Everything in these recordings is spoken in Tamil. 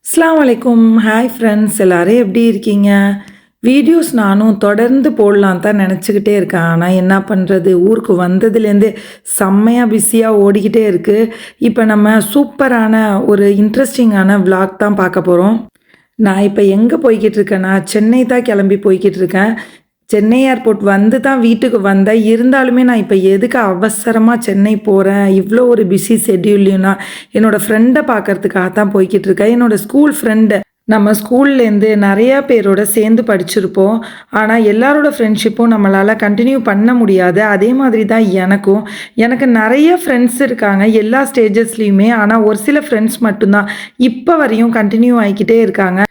அஸ்ஸலாமு அலைக்கும். ஹாய் ஃப்ரெண்ட்ஸ், எல்லாரும் எப்படி இருக்கீங்க? வீடியோஸ் நானும் தொடர்ந்து போடலாம் தான் நினச்சிக்கிட்டே இருக்கேன். ஆனால் என்ன பண்ணுறது, ஊருக்கு வந்ததுலேருந்தே செம்மையா பிஸியாக ஓடிக்கிட்டே இருக்குது. இப்போ நம்ம சூப்பரான ஒரு இன்ட்ரெஸ்டிங்கான விலாக் தான் பார்க்க போகிறோம். நான் இப்போ எங்கே போய்கிட்டு இருக்கேன்னா, சென்னை தான் கிளம்பி போய்கிட்டு இருக்கேன். சென்னை ஏர்போர்ட் வந்து தான் வீட்டுக்கு வந்தேன். இருந்தாலுமே நான் இப்போ எதுக்கு அவசரமாக சென்னை போகிறேன், இவ்வளோ ஒரு பிஸி ஷெட்யூல்லையும்னா என்னோடய ஃப்ரெண்டை பார்க்கறதுக்காக தான் போய்கிட்டு இருக்கேன். என்னோடய ஸ்கூல் ஃப்ரெண்டு. நம்ம ஸ்கூல்லேருந்து நிறையா பேரோட சேர்ந்து படிச்சிருப்போம். ஆனால் எல்லாரோட ஃப்ரெண்ட்ஷிப்பும் நம்மளால் கண்டினியூ பண்ண முடியாது. அதே மாதிரி தான் எனக்கும். எனக்கு நிறைய ஃப்ரெண்ட்ஸ் இருக்காங்க எல்லா ஸ்டேஜஸ்லேயுமே. ஆனால் ஒரு சில ஃப்ரெண்ட்ஸ் மட்டும்தான் இப்போ வரையும் கண்டினியூ ஆகிக்கிட்டே இருக்காங்க.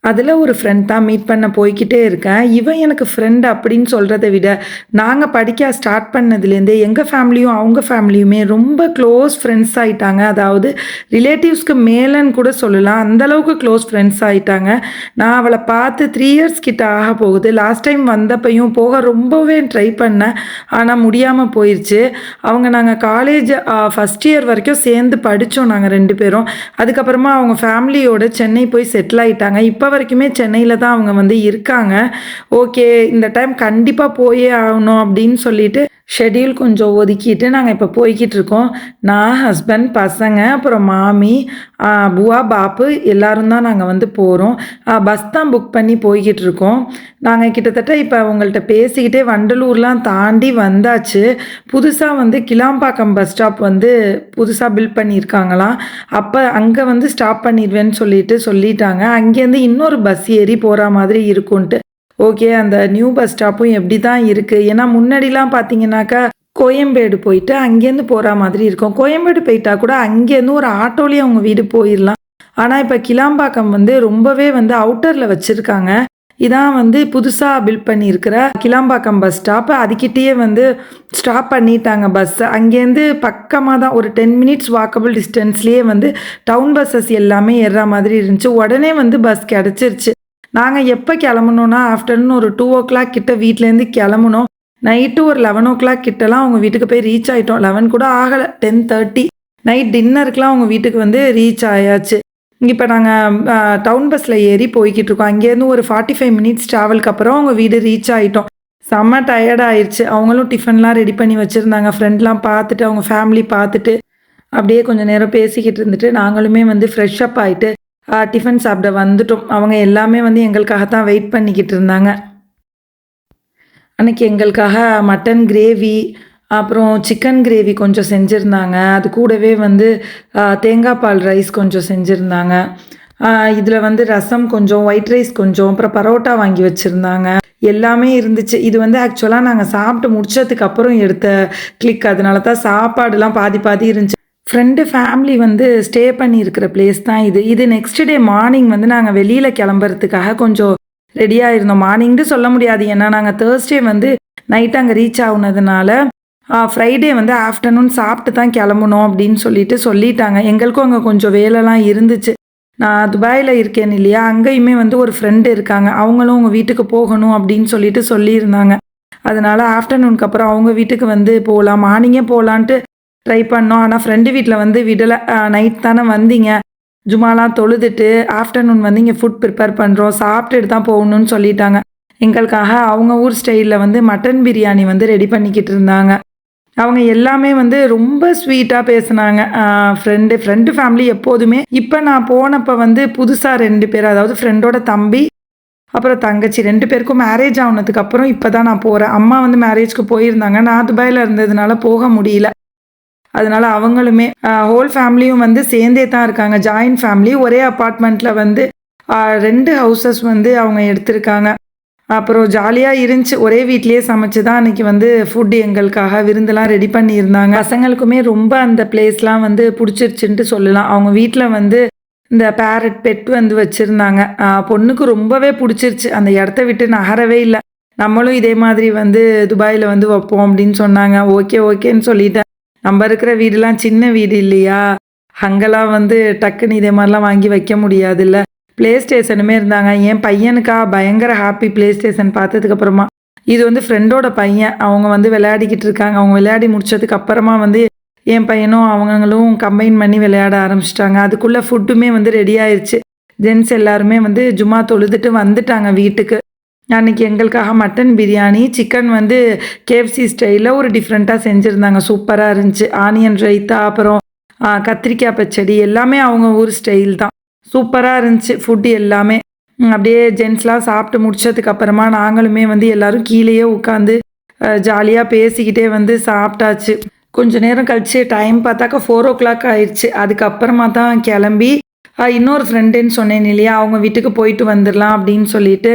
அதில் ஒரு ஃப்ரெண்ட் தான் மீட் பண்ண போய்க்கிட்டே இருக்கேன். இவன் எனக்கு ஃப்ரெண்ட் அப்படின்னு சொல்கிறத விட, நாங்கள் படிக்க ஸ்டார்ட் பண்ணதுலேருந்தே எங்கள் ஃபேமிலியும் அவங்க ஃபேமிலியுமே ரொம்ப க்ளோஸ் ஃப்ரெண்ட்ஸ் ஆகிட்டாங்க. அதாவது ரிலேட்டிவ்ஸ்க்கு மேலேன்னு கூட சொல்லலாம். அந்தளவுக்கு க்ளோஸ் ஃப்ரெண்ட்ஸ் ஆகிட்டாங்க. நான் அவளை பார்த்து 3 இயர்ஸ் கிட்ட ஆக போகுது. லாஸ்ட் டைம் வந்தப்பையும் போக ரொம்பவே ட்ரை பண்ணேன். ஆனால் முடியாமல் போயிடுச்சு. நாங்கள் காலேஜ் ஃபஸ்ட் இயர் வரைக்கும் சேர்ந்து படித்தோம் நாங்கள் 2 பேரும். அதுக்கப்புறமா அவங்க ஃபேமிலியோட சென்னை போய் செட்டில் ஆகிட்டாங்க. இப்போ வரைக்குமே சென்னையில் தான் அவங்க இருக்காங்க. ஓகே, இந்த டைம் கண்டிப்பாக போயே ஆகணும் அப்படின்னு சொல்லிட்டு ஷெட்யூல் கொஞ்சம் ஒதுக்கிட்டு நாங்கள் இப்போ போய்கிட்டு இருக்கோம். நான், ஹஸ்பண்ட், பசங்க, அப்புறம் மாமி, புவா, பாப்பு எல்லாரும் தான் நாங்கள் போகிறோம். பஸ் தான் புக் பண்ணி போய்கிட்டு இருக்கோம். நாங்கள் கிட்டத்தட்ட இப்போ உங்கள்கிட்ட பேசிக்கிட்டே வண்டலூர்லாம் தாண்டி வந்தாச்சு. புதுசாக கிளாம்பாக்கம் பஸ் ஸ்டாப் புதுசாக பில்ட் பண்ணியிருக்காங்களாம். அப்போ அங்கே ஸ்டாப் பண்ணிடுவேன்னு சொல்லிட்டாங்க. அங்கேருந்து இன்னொரு பஸ் ஏறி போகிற மாதிரி இருக்கும்ன்ட்டு. ஓகே, அந்த நியூ பஸ் ஸ்டாப்பும் எப்படி தான் இருக்குது. ஏன்னா முன்னாடிலாம் பார்த்தீங்கன்னாக்கா கோயம்பேடு போயிட்டு அங்கேருந்து போகிற மாதிரி இருக்கும். கோயம்பேடு போயிட்டா கூட அங்கேருந்து ஒரு ஆட்டோலேயே அவங்க வீடு போயிடலாம். ஆனால் இப்போ கிளாம்பாக்கம் ரொம்பவே அவுட்டரில் வச்சுருக்காங்க. இதான் புதுசாக பில்ட் பண்ணியிருக்கிற கிளாம்பாக்கம் பஸ் ஸ்டாப். அதுக்கிட்டேயே ஸ்டாப் பண்ணிட்டாங்க பஸ். அங்கேருந்து பக்கமாக தான் ஒரு 10 மினிட்ஸ் வாக்கபிள் டிஸ்டன்ஸ்லேயே டவுன் பஸ்ஸஸ் எல்லாமே ஏறுற மாதிரி இருந்துச்சு. உடனே பஸ் கிடச்சிருச்சு. நாங்கள் எப்போ கிளம்புனோன்னா ஆஃப்டர்நூன் ஒரு 2 o'clock கிட்ட வீட்டிலேருந்து கிளம்புனோம். நைட்டு ஒரு 11 o'clock கிட்டலாம் அவங்க வீட்டுக்கு போய் ரீச் ஆகிட்டோம். 11 கூட ஆகலை, 10:30. நைட் டின்னருக்குலாம் அவங்க வீட்டுக்கு ரீச் ஆயாச்சு. இப்போ நாங்கள் டவுன் பஸ்ஸில் ஏறி போய்கிட்டு இருக்கோம். அங்கேருந்து ஒரு 45 மினிட்ஸ் ட்ராவலுக்கு அப்புறம் அவங்க வீடு ரீச் ஆகிட்டோம். செம்ம டயர்ட் ஆயிடுச்சு. அவங்களும் டிஃபன்லாம் ரெடி பண்ணி வச்சுருந்தாங்க. ஃப்ரெண்ட்லாம் பார்த்துட்டு அவங்க ஃபேமிலி பார்த்துட்டு அப்படியே கொஞ்சம் நேரம் பேசிக்கிட்டு இருந்துட்டு நாங்களுமே ஃப்ரெஷ் அப் ஆகிட்டு டிஃபன் சாப்பிட வந்துட்டோம். அவங்க எல்லாமே எங்களுக்காக தான் வெயிட் பண்ணிக்கிட்டு இருந்தாங்க. அன்றைக்கி எங்களுக்காக மட்டன் கிரேவி, அப்புறம் சிக்கன் கிரேவி கொஞ்சம் செஞ்சுருந்தாங்க. அது கூடவே தேங்காய் பால் ரைஸ் கொஞ்சம் செஞ்சுருந்தாங்க. இதில் ரசம் கொஞ்சம், ஒயிட் ரைஸ் கொஞ்சம், அப்புறம் பரோட்டா வாங்கி வச்சுருந்தாங்க. எல்லாமே இருந்துச்சு. இது ஆக்சுவலாக நாங்கள் சாப்பிட்டு முடிச்சதுக்கப்புறம் எடுத்த கிளிக். அதனால தான் சாப்பாடுலாம் பாதி பாதி இருந்துச்சு. ஃப்ரெண்டு ஃபேமிலி ஸ்டே பண்ணியிருக்கிற பிளேஸ் தான் இது. இது நெக்ஸ்ட் டே மார்னிங் நாங்கள் வெளியில் கிளம்புறதுக்காக கொஞ்சம் ரெடியாக இருந்தோம். மார்னிங்னு சொல்ல முடியாது, ஏன்னா நாங்கள் தேர்ஸ்டே நைட் அங்கே ரீச் ஆகுனதுனால ஃப்ரைடே ஆஃப்டர்நூன் சாப்பிட்டு தான் கிளம்பணும் அப்படின்னு சொல்லிட்டாங்க. எங்களுக்கும் அங்கே கொஞ்சம் வேலைலாம் இருந்துச்சு. நான் துபாயில் இருக்கேன் இல்லையா, அங்கேயுமே ஒரு ஃப்ரெண்டு இருக்காங்க. அவங்களும் உங்கள் வீட்டுக்கு போகணும் அப்படின்னு சொல்லியிருந்தாங்க. அதனால் ஆஃப்டர்நூனுக்கு அப்புறம் அவங்க வீட்டுக்கு போகலாம், மார்னிங்கே போகலான்ட்டு ட்ரை பண்ணோம். ஆனால் ஃப்ரெண்டு வீட்டில் விடலை. நைட் தானே வந்தீங்க, ஜுமாலாம் தொழுதுட்டு ஆஃப்டர்நூன் இங்கே ஃபுட் ப்ரிப்பேர் பண்ணுறோம், சாப்பிட்டுட்டு தான் போகணுன்னு சொல்லிட்டாங்க. எங்களுக்காக அவங்க ஊர் ஸ்டைலில் மட்டன் பிரியாணி ரெடி இருந்தாங்க. அவங்க எல்லாமே ரொம்ப ஸ்வீட்டாக பேசுனாங்க. ஃப்ரெண்டு ஃபேமிலி எப்போதுமே. இப்போ நான் போனப்போ புதுசாக 2 பேர், அதாவது ஃப்ரெண்டோட தம்பி அப்புறம் தங்கச்சி 2 பேருக்கும் மேரேஜ் ஆனதுக்கப்புறம் இப்போ தான் நான் போகிறேன். அம்மா மேரேஜ்க்கு போயிருந்தாங்க. நான் துபாயில் இருந்ததுனால போக முடியல. அதனால் அவங்களுமே ஹோல் ஃபேமிலியும் சேர்ந்தே தான் இருக்காங்க. Joint family. ஒரே அப்பார்ட்மெண்ட்டில் 2 ஹவுசஸ் அவங்க எடுத்திருக்காங்க. அப்புறம் ஜாலியாக இருந்துச்சு. ஒரே வீட்லேயே சமைச்சு தான் அன்றைக்கி ஃபுட் எங்களுக்காக விருந்தெல்லாம் ரெடி பண்ணியிருந்தாங்க. பசங்களுக்குமே ரொம்ப அந்த பிளேஸ்லாம் பிடிச்சிருச்சுன்ட்டு சொல்லலாம். அவங்க வீட்டில் இந்த பேரட் பெட் வச்சுருந்தாங்க. பொண்ணுக்கு ரொம்பவே பிடிச்சிருச்சு. அந்த இடத்த விட்டு நகரவே இல்லை. நம்மளும் இதே மாதிரி துபாயில் வைப்போம் அப்படின்னு சொன்னாங்க. ஓகேன்னு சொல்லிட்டேன். நம்ம இருக்கிற வீடுலாம் சின்ன வீடு இல்லையா, அங்கெல்லாம் டக்குன்னு இதே மாதிரிலாம் வாங்கி வைக்க முடியாதுல்ல. ப்ளே ஸ்டேஷனுமே இருந்தாங்க. என் பையனுக்கா பயங்கர ஹாப்பி ப்ளே ஸ்டேஷன் பார்த்ததுக்கப்புறமா. இது ஃப்ரெண்டோட பையன். அவங்க விளையாடிக்கிட்டு இருக்காங்க. அவங்க விளையாடி முடிச்சதுக்கு அப்புறமா என் பையனும் அவங்களும் கம்பைன் பண்ணி விளையாட ஆரம்பிச்சிட்டாங்க. அதுக்குள்ளே ஃபுட்டுமே ரெடி ஆயிடுச்சு. ஜென்ஸ் எல்லாருமே வந்து ஜும்மா தொழுதுட்டு வந்துட்டாங்க வீட்டுக்கு. அன்றைக்கி எங்களுக்காக மட்டன் பிரியாணி, சிக்கன் வந்து கேஎஃப்சி ஸ்டைலில் ஒரு டிஃப்ரெண்ட்டாக செஞ்சுருந்தாங்க. சூப்பராக இருந்துச்சு. ஆனியன் ரைத்தா, அப்புறம் கத்திரிக்காய் பச்சடி எல்லாமே அவங்க ஊர் ஸ்டைல் தான். சூப்பராக இருந்துச்சு ஃபுட்டு எல்லாமே. அப்படியே ஜென்ஸ்லாம் சாப்பிட்டு முடிச்சதுக்கப்புறமா நாங்களுமே வந்து எல்லோரும் கீழேயே உட்காந்து ஜாலியாக பேசிக்கிட்டே வந்து சாப்பிட்டாச்சு. கொஞ்சம் நேரம் கழிச்சு டைம் பார்த்தாக்கா 4:00 ஆயிடுச்சு. அதுக்கப்புறமா தான் கிளம்பி இன்னொரு ஃப்ரெண்டுன்னு சொன்னேன் இல்லையா, அவங்க வீட்டுக்கு போயிட்டு வந்துடலாம் அப்படின்னு சொல்லிட்டு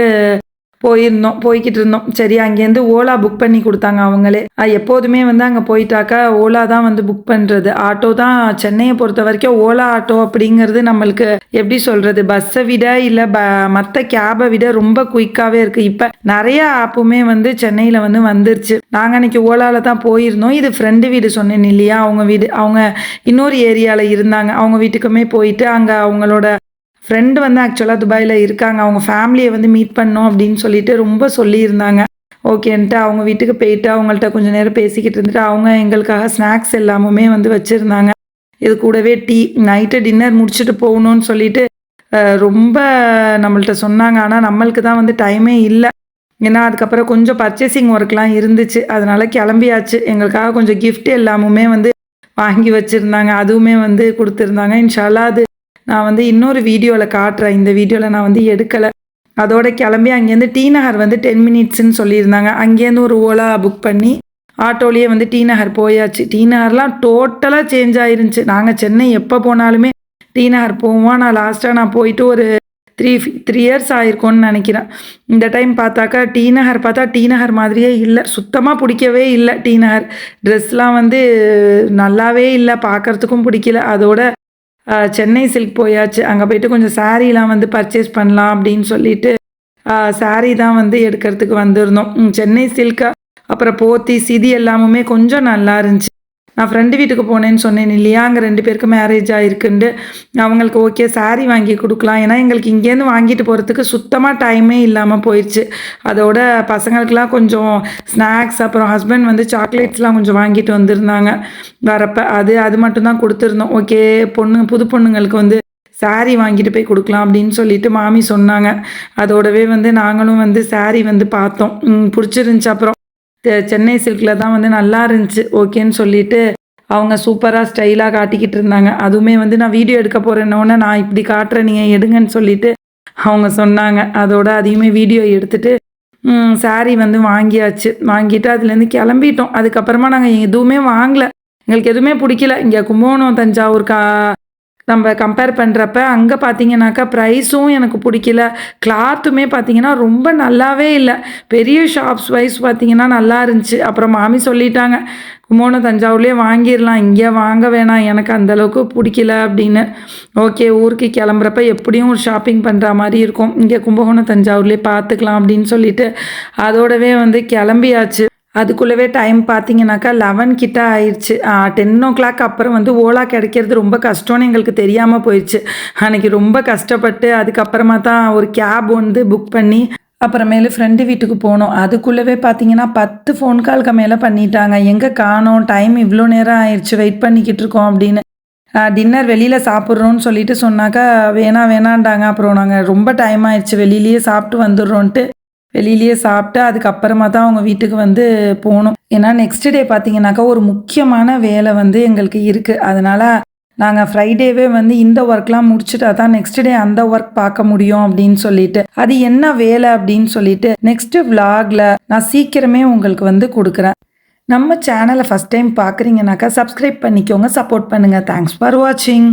போய்கிட்டு இருந்தோம். சரி, அங்கேருந்து ஓலா புக் பண்ணி கொடுத்தாங்க அவங்களே. எப்போதுமே வந்து அங்கே போயிட்டாக்கா ஓலா தான் வந்து புக் பண்ணுறது. ஆட்டோ தான் சென்னையை பொறுத்த வரைக்கும் ஓலா ஆட்டோ அப்படிங்கிறது நம்மளுக்கு எப்படி சொல்கிறது, பஸ்ஸை விட இல்லை மற்ற கேபை விட ரொம்ப குயிக்காகவே இருக்குது. இப்போ நிறைய ஆப்புமே வந்து சென்னையில் வந்து வந்துருச்சு. நாங்கள் அன்றைக்கி ஓலாவில் தான் போயிருந்தோம். இது ஃப்ரெண்டு வீடு சொன்னேன் இல்லையா, அவங்க வீடு, அவங்க இன்னொரு ஏரியாவில் இருந்தாங்க. அவங்க வீட்டுக்குமே போயிட்டு அங்கே அவங்களோட ஃப்ரெண்டு வந்து ஆக்சுவலாக துபாயில் இருக்காங்க. அவங்க ஃபேமிலியை வந்து மீட் பண்ணோம் அப்படின்னு சொல்லிட்டு ரொம்ப சொல்லியிருந்தாங்க. ஓகேன்ட்டு அவங்க வீட்டுக்கு போயிட்டு அவங்கள்ட்ட கொஞ்சம் நேரம் பேசிக்கிட்டு இருந்துட்டு அவங்க எங்களுக்காக ஸ்நாக்ஸ் எல்லாமுமே வந்து வச்சுருந்தாங்க. இது கூடவே டீ. நைட்டு டின்னர் முடிச்சுட்டு போகணுன்னு சொல்லிட்டு ரொம்ப நம்மள்ட்ட சொன்னாங்க. ஆனால் நம்மளுக்கு தான் வந்து டைமே இல்லை. ஏன்னா அதுக்கப்புறம் கொஞ்சம் பர்ச்சேசிங் ஒர்க்லாம் இருந்துச்சு. அதனால் கிளம்பியாச்சு. எங்களுக்காக கொஞ்சம் கிஃப்ட் எல்லாமுமே வந்து வாங்கி வச்சுருந்தாங்க. அதுவுமே வந்து கொடுத்துருந்தாங்க. இன்ஷால்லா அது நான் வந்து இன்னொரு வீடியோவில் காட்டுறேன். இந்த வீடியோவில் நான் வந்து எடுக்கலை. அதோட கிளம்பி அங்கேருந்து டி நகர் வந்து 10 மினிட்ஸ்ன்னு சொல்லியிருந்தாங்க. அங்கேருந்து ஒரு ஓலா புக் பண்ணி ஆட்டோலேயே வந்து டி நகர் போயாச்சு. டி நகர்லாம் டோட்டலாக சேஞ்ச் ஆயிருந்துச்சு. நாங்கள் சென்னை எப்போ போனாலுமே டி நகர் போவோம். நான் லாஸ்ட்டாக போயிட்டு ஒரு 3 இயர்ஸ் ஆயிருக்கோன்னு நினைக்கிறேன். இந்த டைம் பார்த்தாக்கா டி நகர் பார்த்தா டி நகர் மாதிரியே இல்லை. சுத்தமாக பிடிக்கவே இல்லை. டி நகர் ட்ரெஸ்லாம் வந்து நல்லாவே இல்லை, பார்க்குறதுக்கும் பிடிக்கல. அதோட சென்னை சில்க் போயாச்சு. அங்கே போய்ட்டு கொஞ்சம் சாரீலாம் வந்து பர்ச்சேஸ் பண்ணலாம் அப்படின்னு சொல்லிட்டு சாரீ தான் வந்து எடுக்கிறதுக்கு வந்திருந்தோம். சென்னை சில்க், அப்புறம் போத்தீஸ், இது எல்லாமுமே கொஞ்சம் நல்லா இருந்துச்சு. நான் ஃப்ரெண்டு வீட்டுக்கு போனேன்னு சொன்னேன் இல்லையா, அங்கே 2 பேருக்கு மேரேஜ் ஆகிருக்குண்டு. அவங்களுக்கு ஓகே சாரீ வாங்கி கொடுக்கலாம். ஏன்னா எங்களுக்கு இங்கேருந்து வாங்கிட்டு போகிறதுக்கு சுத்தமாக டைமே இல்லாமல் போயிடுச்சு. அதோட பசங்களுக்கெலாம் கொஞ்சம் ஸ்நாக்ஸ், அப்புறம் ஹஸ்பண்ட் வந்து சாக்லேட்ஸ்லாம் கொஞ்சம் வாங்கிட்டு வந்திருந்தாங்க வரப்போ. அது மட்டும்தான் கொடுத்துருந்தோம். ஓகே, புது பொண்ணுங்களுக்கு வந்து சாரீ வாங்கிட்டு போய் கொடுக்கலாம் அப்படின்னு சொல்லிட்டு மாமி சொன்னாங்க. அதோடவே வந்து நாங்களும் வந்து சாரீ வந்து பார்த்தோம். பிடிச்சிருந்துச்சி. அப்புறம் சென்னை சில்கில் தான் வந்து நல்லா இருந்துச்சு. ஓகேன்னு சொல்லிட்டு அவங்க சூப்பராக ஸ்டைலாக காட்டிக்கிட்டு இருந்தாங்க. அதுவுமே வந்து நான் வீடியோ எடுக்க போகிறேன்னொன்னே நான் இப்படி காட்டுறேன், நீங்கள் எடுங்கன்னு சொல்லிட்டு அவங்க சொன்னாங்க. அதோட அதையுமே வீடியோ எடுத்துகிட்டு சாரீ வந்து வாங்கியாச்சு. வாங்கிட்டு அதுலேருந்து கிளம்பிட்டோம். அதுக்கப்புறமா நாங்கள் எதுவுமே வாங்கலை. எங்களுக்கு எதுவுமே பிடிக்கல. இங்கே கும்பகோணம், தஞ்சாவூர் நம்ம கம்பேர் பண்ணுறப்ப அங்கே பார்த்தீங்கன்னாக்கா ப்ரைஸும் எனக்கு பிடிக்கல. கிளாத்துமே பார்த்தீங்கன்னா ரொம்ப நல்லாவே இல்லை. பெரிய ஷாப்ஸ் வைஸ் பார்த்தீங்கன்னா நல்லா இருந்துச்சு. அப்புறம் மாமி சொல்லிட்டாங்க, கும்பகோணம் தஞ்சாவூர்லேயே வாங்கிடலாம், இங்கே வாங்க வேணாம், எனக்கு அந்தளவுக்கு பிடிக்கல அப்படின்னு. ஓகே, ஊருக்கு கிளம்புறப்ப எப்படியும் ஒரு ஷாப்பிங் பண்ணுற மாதிரி இருக்கும், இங்கே கும்பகோணம் தஞ்சாவூர்லேயே பார்த்துக்கலாம் அப்படின்னு சொல்லிட்டு அதோடவே வந்து கிளம்பியாச்சு. அதுக்குள்ளவே டைம் பார்த்தீங்கன்னாக்கா 11 கிட்ட ஆயிடுச்சு. 10 அப்புறம் வந்து ஓலா கிடைக்கிறது ரொம்ப கஷ்டம்னு எங்களுக்கு தெரியாமல் போயிடுச்சு. அன்றைக்கி ரொம்ப கஷ்டப்பட்டு அதுக்கப்புறமா தான் ஒரு கேப் வந்து புக் பண்ணி அப்புறமேலு ஃப்ரெண்டு வீட்டுக்கு போனோம். அதுக்குள்ளவே பார்த்தீங்கன்னா 10 ஃபோன் கால்க்கு மேலே பண்ணிட்டாங்க. எங்கே காணோம், டைம் இவ்வளோ நேரம் ஆயிடுச்சு, வெயிட் பண்ணிக்கிட்டு இருக்கோம் அப்படின்னு. டின்னர் வெளியில் சாப்பிட்றோன்னு சொல்லிட்டு சொன்னாக்கா வேணாண்டாங்க. அப்புறம் நாங்கள் ரொம்ப டைம் ஆயிடுச்சு, வெளியிலேயே சாப்பிட்டு வந்துடுறோன்ட்டு வெளியிலேயே சாப்பிட்டு அதுக்கப்புறமா தான் அவங்க வீட்டுக்கு வந்து போகணும். ஏன்னா நெக்ஸ்ட் டே பார்த்தீங்கன்னாக்கா ஒரு முக்கியமான வேலை வந்து எங்களுக்கு இருக்குது. அதனால் நாங்கள் ஃப்ரைடேவே வந்து இந்த ஒர்க்லாம் முடிச்சுட்டா தான் நெக்ஸ்ட் டே அந்த ஒர்க் பார்க்க முடியும் அப்படின்னு சொல்லிட்டு, அது என்ன வேலை அப்படின்னு சொல்லிட்டு நெக்ஸ்ட் விலாகில் நான் சீக்கிரமே உங்களுக்கு வந்து கொடுக்குறேன். நம்ம சேனலை ஃபஸ்ட் டைம் பார்க்குறீங்கனாக்கா சப்ஸ்கிரைப் பண்ணிக்கோங்க, சப்போர்ட் பண்ணுங்கள். தேங்க்ஸ் ஃபார் வாட்சிங்.